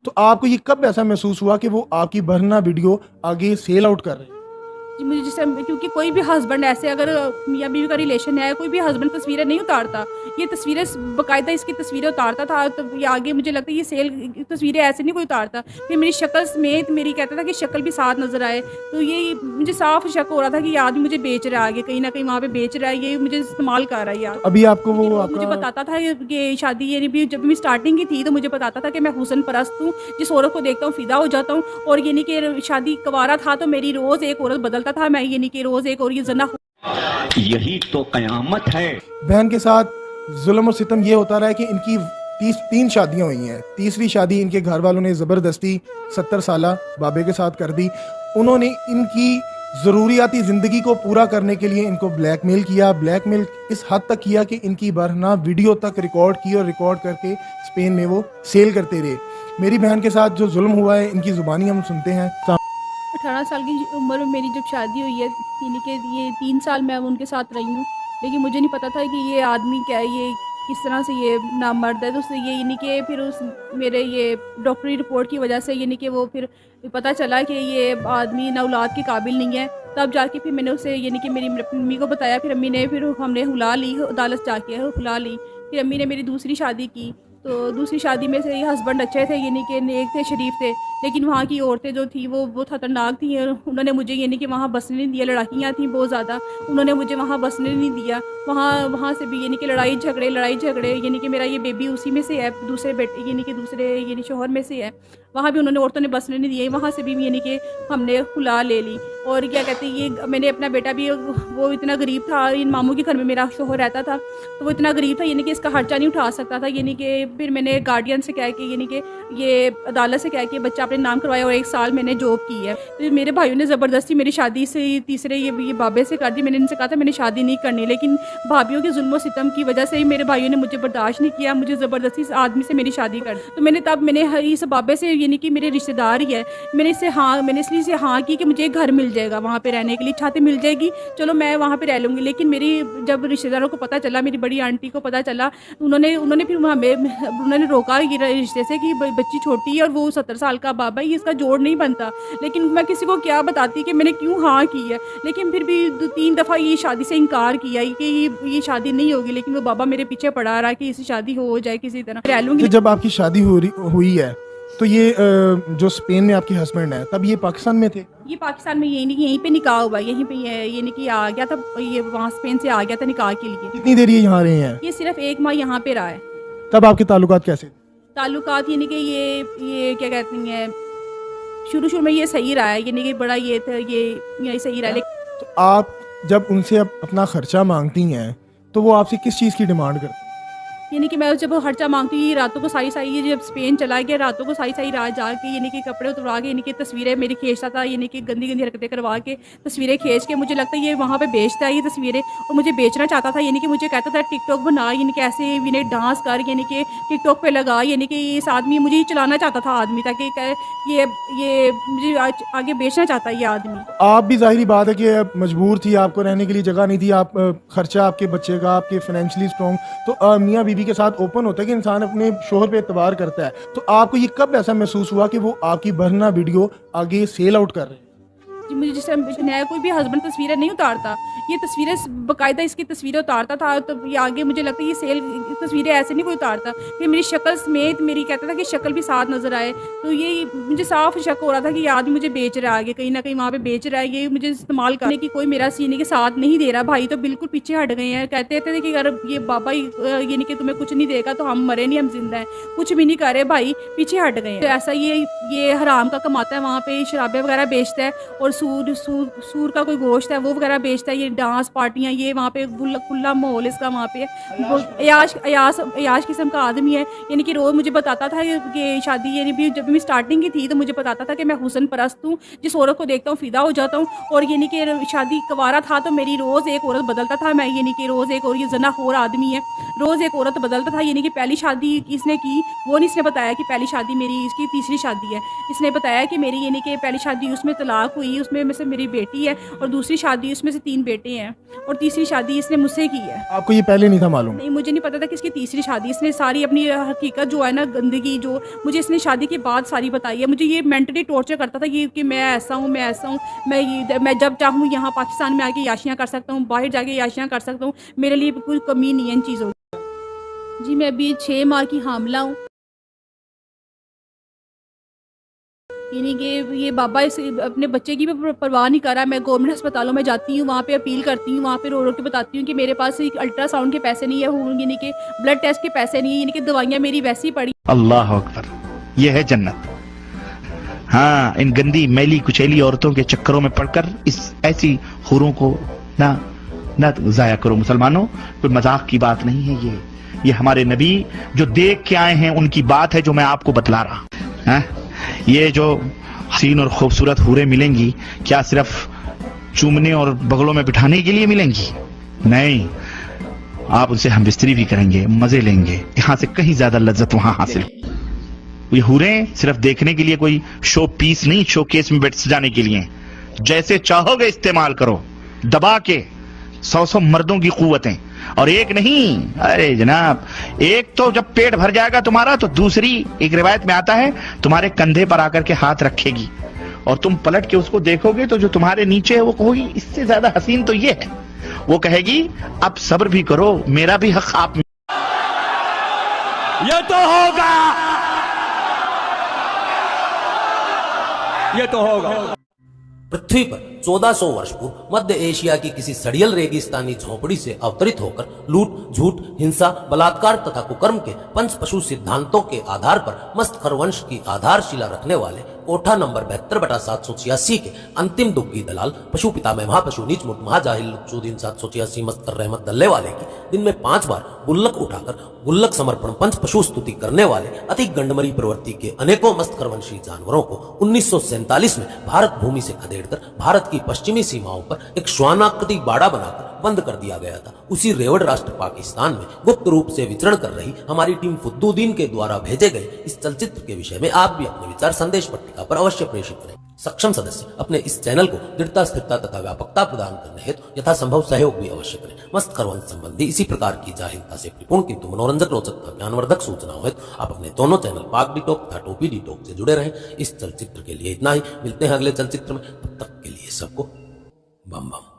तो आपको ये कब ऐसा महसूस हुआ कि वो आपकी बरहना वीडियो आगे सेल आउट कर रहे हैं? जी, मुझे जैसे क्योंकि कोई भी हस्बैंड ऐसे अगर मियाँ बीवी का रिलेशन है, कोई भी हस्बैंड तस्वीरें नहीं उतारता। ये तस्वीरें बाकायदा इसकी तस्वीरें उतारता था, तो ये आगे मुझे लगता है ये सेल तस्वीरें ऐसे नहीं कोई उतारता। फिर मेरी शक्ल समेत मेरी कहता था कि शक्ल भी साथ नज़र आए, तो ये मुझे साफ शक हो रहा था कि ये आदमी मुझे बेच रहा है, आगे कहीं न कहीं वहाँ पे बेच रहा है, ये मुझे इस्तेमाल कर रहा है ये आदमी। अभी आपको वो लेकिन वो मुझे आपका बताता था कि शादी ये भी जब मैं स्टार्टिंग की थी तो मुझे बताता था कि मैं हुस्न परस्त हूँ, जिस औरत को देखता हूँ फ़िदा हो जाता हूँ, और ये नहीं कि शादी कुंवारा था तो मेरी रोज़ एक औरत बदलता था, मैं ये नहीं कि रोज़ एक और ये ज़ना। यही तो कयामत है। बहन के साथ जुल्म और सितम ये होता रहा है कि इनकी 3 शादियां हुई हैं। तीसरी शादी इनके घर वालों ने ज़बरदस्ती 70 साला बाबे के साथ कर दी। उन्होंने इनकी ज़रूरियाती ज़िंदगी को पूरा करने के लिए इनको ब्लैकमेल किया। ब्लैकमेल इस हद तक किया कि इनकी बरहना वीडियो तक रिकॉर्ड की और रिकॉर्ड करके स्पेन में वो सेल करते रहे। मेरी बहन के साथ जो जुल्म हुआ है इनकी ज़ुबानी हम सुनते हैं। 18 साल की उम्र में मेरी जब शादी हुई है, यानी कि ये 3 साल मैं उनके साथ रही हूँ। लेकिन मुझे नहीं पता था कि ये आदमी क्या है, ये किस तरह से ये नामर्द है। तो उससे ये यानी कि फिर उस मेरे ये डॉक्टरी रिपोर्ट की वजह से यानी कि वो फिर पता चला कि ये आदमी ना औलाद के काबिल नहीं है। तब जाके फिर मैंने उसे यानी कि मेरी अम्मी को बताया, फिर अम्मी ने फिर हमने हुला ली, अदालत जाके हुला ली। फिर अम्मी ने मेरी दूसरी शादी की, तो दूसरी शादी में से ये हस्बैंड अच्छे थे, यानी कि नेक थे, शरीफ थे, लेकिन वहाँ की औरतें जो थी वो खतरनाक थी, और उन्होंने मुझे यानी कि वहाँ बसने नहीं दिया। लड़ाइयाँ थी बहुत ज़्यादा, उन्होंने मुझे वहाँ बसने नहीं दिया। वहाँ से भी यानी कि लड़ाई झगड़े, यानी कि मेरा ये बेबी उसी में से है, दूसरे बेटे यानी कि दूसरे यानी शौहर में से है। वहाँ भी उन्होंने औरतों ने बसने नहीं दिया, वहाँ से भी यानी कि हमने खुला ले ली। और क्या कहते हैं, ये मैंने अपना बेटा भी, वो इतना गरीब था, इन मामू के घर में मेरा शौहर रहता था, तो वो इतना गरीब था यानी कि इसका खर्चा नहीं उठा सकता था। यानी कि फिर मैंने गार्डियन से कहा कि यानी कि ये अदालत से कहा कि बच्चा अपने नाम करवाया, और 1 साल मैंने जॉब की है। तो मेरे भाइयों ने ज़बरदस्ती मेरी शादी से तीसरे ये बाबे से कर दी। मैंने इनसे कहा था मैंने शादी नहीं करनी, लेकिन भाभीयों के जुल्म और सितम की वजह से ही मेरे भाइयों ने मुझे बर्दाश्त नहीं किया, मुझे ज़बरदस्ती इस आदमी से मेरी शादी कर दी। तो मैंने इस बाबे से, यानी कि मेरे रिश्तेदार ही है, मैंने इसलिए इसे हाँ की कि मुझे एक घर मिल जाएगा वहाँ पे रहने के लिए, छत मिल जाएगी, चलो मैं वहाँ पे रह लूँगी। लेकिन मेरी जब रिश्तेदारों को पता चला, मेरी बड़ी आंटी को पता चला, उन्होंने फिर उन्होंने रोका ये रिश्ते से कि बच्ची छोटी है और वो 70 साल का बाबा है, ये इसका जोड़ नहीं बनता। लेकिन मैं किसी को क्या बताती कि मैंने क्यों हाँ की है। लेकिन फिर भी 3 दफ़ा ये शादी से इनकार किया कि ये शादी नहीं होगी, लेकिन वो बाबा मेरे पीछे पड़ा रहा कि इसकी शादी हो जाए, किसी तरह रह लूँगी। कि जब आपकी शादी हुई है तो ये जो स्पेन में आपके हस्बैंड है तब ये पाकिस्तान में थे? ये पाकिस्तान में यहीं पे निकाह हुआ, यहीं पे यानी कि आ गया था, ये वहाँ स्पेन से आ गया था निकाह के लिए। कितनी देर ये यहाँ रहे हैं? ये सिर्फ 1 माह यहाँ पे रहा है। तब आपके ताल्लुकात कैसे थे? ताल्लुकात यानी कि ये क्या कहती हैं, शुरू में ये सही रहा है, यानी कि बड़ा ये था, ये सही रहा है। तो आप जब उनसे अपना खर्चा मांगती हैं तो वो आपसे किस चीज़ की डिमांड करते हैं? यानी कि मैं जब खर्चा मांगती थी, रातों को सारी ये जब स्पेन चला गया, रातों को सारी रात जाके यानी कि कपड़े उतरवा के, यानी कि तस्वीरें मेरी खींचता था, यानी कि गंदी हरकतें करवा के तस्वीरें खींच के, मुझे लगता है ये वहाँ पे बेचता है ये तस्वीरें, और मुझे बेचना चाहता था। यानी कि मुझे कहता था टिकटॉक बना, यानी कि ऐसे यानी डांस कर, यानी कि टिकटॉक पे लगा, यानी कि इस आदमी मुझे ही चलाना चाहता था आदमी, ताकि ये मुझे आगे बेचना चाहता है ये आदमी। आप भी ज़ाहिरी बात है कि मजबूर थी, आपको रहने के लिए जगह नहीं थी, आप खर्चा आपके बच्चे का, आपके फाइनेंशियली स्ट्रॉन्ग, तो मियाँ बीवी के साथ ओपन होता है कि इंसान अपने शोहर पे एतबार करता है। तो आपको ये कब ऐसा महसूस हुआ कि वो आपकी बरहना वीडियो आगे सेल आउट कर रहे हैं? जी, मुझे जैसे नया कोई भी हस्बैंड तस्वीरें नहीं उतारता, ये तस्वीरें बाकायदा इसकी तस्वीरें उतारता था, तो ये आगे मुझे लगता है ये सेल तस्वीरें ऐसे नहीं कोई उतारता। फिर मेरी शक्ल समेत मेरी कहता था कि शक्ल भी साथ नज़र आए, तो ये मुझे साफ शक हो रहा था कि ये आदमी मुझे बेच रहा है, आगे कहीं ना कहीं वहाँ पे बेच रहा है, ये मुझे इस्तेमाल करने की कोई मेरा सीने के साथ नहीं दे रहा। भाई तो बिल्कुल पीछे हट गए हैं, कहते थे कि अगर ये बाबा ये नहीं कि तुम्हें कुछ नहीं देगा तो हम मरे नहीं, हम जिंदा हैं, कुछ भी नहीं कर रहे, भाई पीछे हट गए हैं। तो ऐसा ये हराम का कमाता है, वहाँ पे शराबे वगैरह बेचता है, और सूर का कोई गोश्त है वो वगैरह बेचता है, ये डांस पार्टियाँ, ये वहाँ पे खुला माहौल इसका वहाँ पे अयाश किस्म का आदमी है। यानी कि रोज़ मुझे बताता था कि शादी यानी भी जब मैं स्टार्टिंग की थी तो मुझे बताता था कि मैं हुस्न परस्त हूँ, जिस औरत को देखता हूँ फ़िदा हो जाता हूँ, और यानी कि शादी कुंवारा था तो मेरी रोज़ एक औरत बदलता था, मैं यानी कि रोज़ एक और ये ज़नाखोर आदमी है, रोज़ एक औरत बदलता था। यानी कि पहली शादी इसने की, वो नहीं इसने बताया कि पहली शादी मेरी इसकी तीसरी शादी है, इसने बताया कि मेरी यानी कि पहली शादी उसमें तलाक हुई, उस उसमें में से मेरी बेटी है और दूसरी शादी उसमें से 3 बेटे हैं और तीसरी शादी इसने मुझसे की है। आपको ये पहले नहीं था मालूम? नहीं, मुझे नहीं पता था कि इसकी तीसरी शादी, इसने सारी अपनी हकीकत जो है ना, गंदगी जो मुझे इसने शादी के बाद सारी बताई है। मुझे ये मेंटली टॉर्चर करता था ये कि मैं ऐसा हूँ, मैं ऐसा हूँ, मैं जब चाहूँ यहाँ पाकिस्तान में आके याशियाँ कर सकता हूँ, बाहर जाके याशियाँ कर सकता हूँ, मेरे लिए कोई कमी नहीं है इन चीज़ों की। जी मैं अभी 6 माह की हामला हूँ। यानी कि ये बाबा इस अपने बच्चे की भी परवाह नहीं कर रहा है। मैं गवर्नमेंट अस्पतालों में जाती हूँ, वहाँ पे अपील करती हूँ, वहाँ पे रो रो के बताती हूँ कि मेरे पास एक अल्ट्रासाउंड के पैसे नहीं है, यानी कि ब्लड टेस्ट के पैसे नहीं है, यानी कि दवाइयाँ मेरी वैसे ही पड़ी। अल्लाह अकबर, यह है जन्नत। हाँ, इन गंदी मैली कुचैली औरतों के चक्करों में पड़कर इस ऐसी हुरों को ना जाया करो मुसलमानों। कोई मजाक की बात नहीं है ये हमारे नबी जो देख के आए हैं उनकी बात है जो मैं आपको बतला रहा हूं। ये जो हसीन और खूबसूरत हूरें मिलेंगी, क्या सिर्फ चूमने और बगलों में बिठाने के लिए मिलेंगी? नहीं, आप उनसे हम बिस्तरी भी करेंगे, मजे लेंगे, यहां से कहीं ज्यादा लज्जत वहां हासिल। ये हूरें सिर्फ देखने के लिए कोई शो पीस नहीं, शो केस में बैठ सजाने के लिए। जैसे चाहोगे इस्तेमाल करो, दबा के 100 मर्दों की कुव्वतें, और एक नहीं, अरे जनाब, एक तो जब पेट भर जाएगा तुम्हारा तो दूसरी, एक रिवायत में आता है, तुम्हारे कंधे पर आकर के हाथ रखेगी और तुम पलट के उसको देखोगे तो जो तुम्हारे नीचे है वो कहोगी इससे ज्यादा हसीन तो ये है। वो कहेगी अब सब्र भी करो, मेरा भी हक आप में। ये तो होगा, ये तो होगा। पृथ्वी पर 1400 वर्ष पूर्व मध्य एशिया की किसी सड़ियल रेगिस्तानी झोपड़ी से अवतरित होकर लूट, झूठ, हिंसा, बलात्कार तथा कुकर्म के पंच पशु सिद्धांतों के आधार पर मस्त खरवंश की आधारशिला रखने वाले कोठा नंबर 72/786 के अंतिम दुग्गी दलाल पशु पिता में महापशु नीच मुट महाजाहिल लुच्चुदीन 786 मस्तर रहमत दल्ले वाले की दिन में 5 बार गुल्लक उठाकर गुल्लक समर्पण पंच पशु स्तुति करने वाले अति गंडमरी प्रवृत्ति के अनेकों मस्त खरवंशी जानवरों को 1947 में भारत भूमि से खदेड़कर भारत की पश्चिमी सीमाओं पर एक श्वानाकृति बाड़ा बनाकर बंद कर दिया गया था। उसी रेवड़ राष्ट्र पाकिस्तान में गुप्त रूप से विचरण कर रही हमारी टीम फुद्दुद्दीन के द्वारा भेजे गए इस चलचित्र के विषय में आप भी अपने विचार संदेश पट्टिका पर अवश्य प्रेषित करें। सक्षम सदस्य अपने इस चैनल को दृढ़ता, स्थिरता तथा व्यापकता प्रदान करने हेतु यथासंभव सहयोग भी अवश्य करें। मस्त खरवंश संबंधी इसी प्रकार की जाहिलता से परिपूर्ण किंतु मनोरंजक, रोचक तथा ज्ञानवर्धक सूचनाओं हेतु आप अपने दोनों चैनल पाक डिटॉक तथा टोपी डिटॉक से जुड़े रहें। इस चलचित्र के लिए इतना ही, मिलते हैं अगले चलचित्र में, तब तक के लिए सबको बम बम।